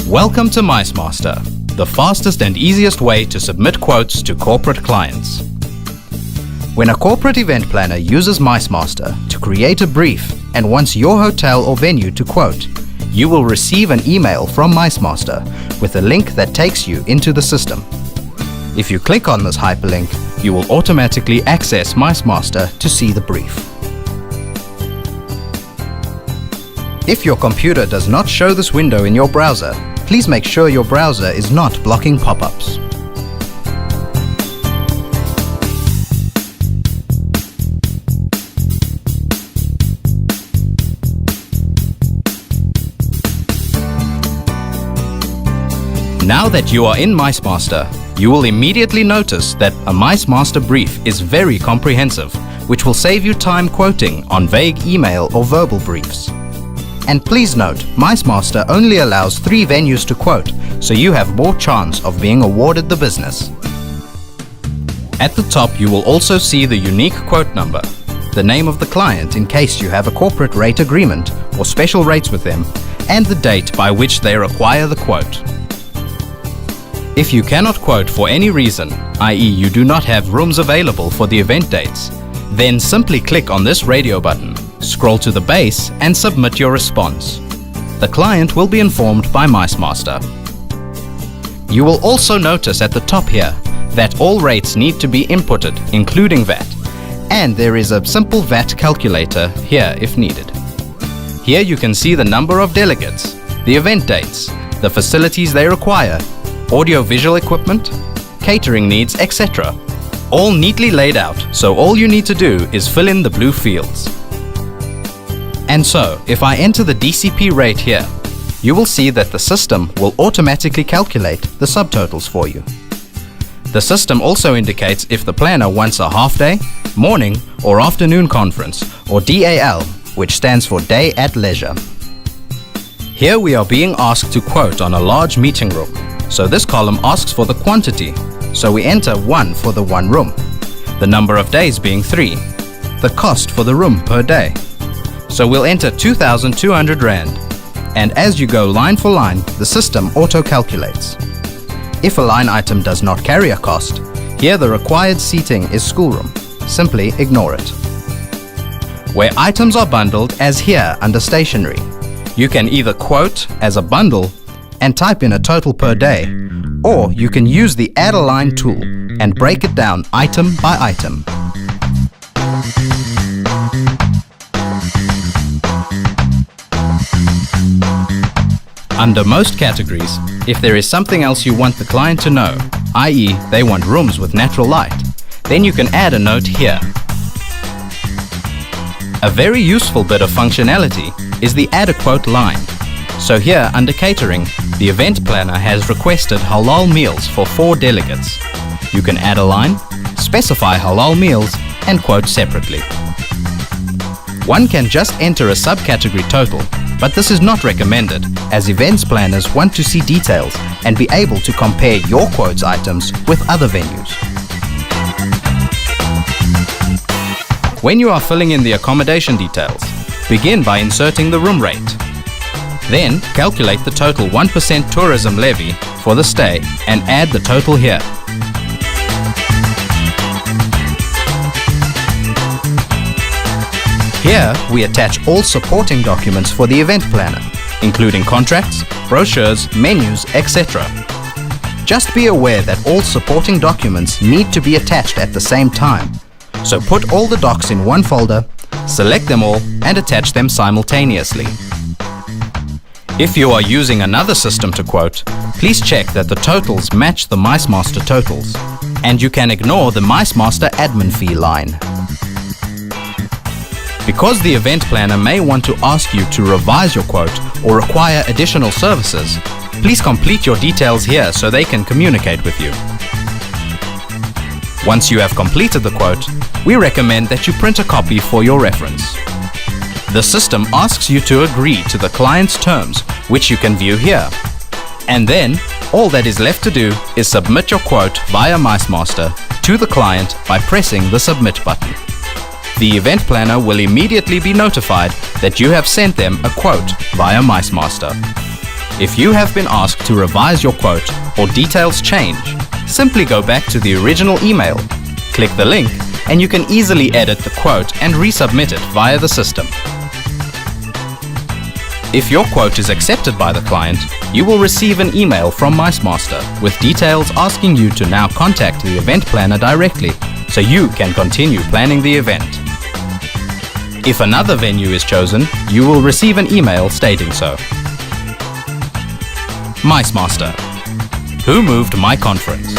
Welcome to MiceMaster, the fastest and easiest way to submit quotes to corporate clients. When a corporate event planner uses MiceMaster to create a brief and wants your hotel or venue to quote, you will receive an email from MiceMaster with a link that takes you into the system. If you click on this hyperlink, you will automatically access MiceMaster to see the brief. If your computer does not show this window in your browser, please make sure your browser is not blocking pop-ups. Now that you are in MiceMaster, you will immediately notice that a MiceMaster brief is very comprehensive, which will save you time quoting on vague email or verbal briefs. And please note, MiceMaster only allows 3 venues to quote, so you have more chance of being awarded the business. At the top, you will also see the unique quote number, the name of the client in case you have a corporate rate agreement or special rates with them, and the date by which they require the quote. If you cannot quote for any reason, i.e. you do not have rooms available for the event dates, then simply click on this radio button, scroll to the base and submit your response. The client will be informed by MiceMaster. You will also notice at the top here that all rates need to be inputted, including VAT, and there is a simple VAT calculator here if needed. Here you can see the number of delegates, the event dates, the facilities they require, audio-visual equipment, catering needs, etc. All neatly laid out, so all you need to do is fill in the blue fields. And so, if I enter the DCP rate here, you will see that the system will automatically calculate the subtotals for you. The system also indicates if the planner wants a half-day, morning or afternoon conference, or DAL, which stands for Day at Leisure. Here we are being asked to quote on a large meeting room. So this column asks for the quantity, so we enter 1 for the 1 room, the number of days being 3, the cost for the room per day. So we'll enter 2,200 Rand, and as you go line for line, the system auto-calculates. If a line item does not carry a cost, here the required seating is schoolroom. Simply ignore it. Where items are bundled as here under stationery, you can either quote as a bundle and type in a total per day, or you can use the Add a Line tool and break it down item by item. Under most categories, if there is something else you want the client to know, i.e. they want rooms with natural light, then you can add a note here. A very useful bit of functionality is the Add a Quote line. So here, under catering, the event planner has requested halal meals for 4 delegates. You can add a line, specify halal meals, and quote separately. One can just enter a subcategory total, but this is not recommended, as events planners want to see details and be able to compare your quotes items with other venues. When you are filling in the accommodation details, begin by inserting the room rate. Then, calculate the total 1% tourism levy for the stay and add the total here. Here, we attach all supporting documents for the event planner, including contracts, brochures, menus, etc. Just be aware that all supporting documents need to be attached at the same time. So put all the docs in one folder, select them all, and attach them simultaneously. If you are using another system to quote, please check that the totals match the MiceMaster totals, and you can ignore the MiceMaster admin fee line. Because the event planner may want to ask you to revise your quote or require additional services, please complete your details here so they can communicate with you. Once you have completed the quote, we recommend that you print a copy for your reference. The system asks you to agree to the client's terms, which you can view here. And then, all that is left to do is submit your quote via MiceMaster to the client by pressing the Submit button. The event planner will immediately be notified that you have sent them a quote via MiceMaster. If you have been asked to revise your quote or details change, simply go back to the original email, click the link, and you can easily edit the quote and resubmit it via the system. If your quote is accepted by the client, you will receive an email from MiceMaster with details asking you to now contact the event planner directly so you can continue planning the event. If another venue is chosen, you will receive an email stating so. MiceMaster. Who moved my conference?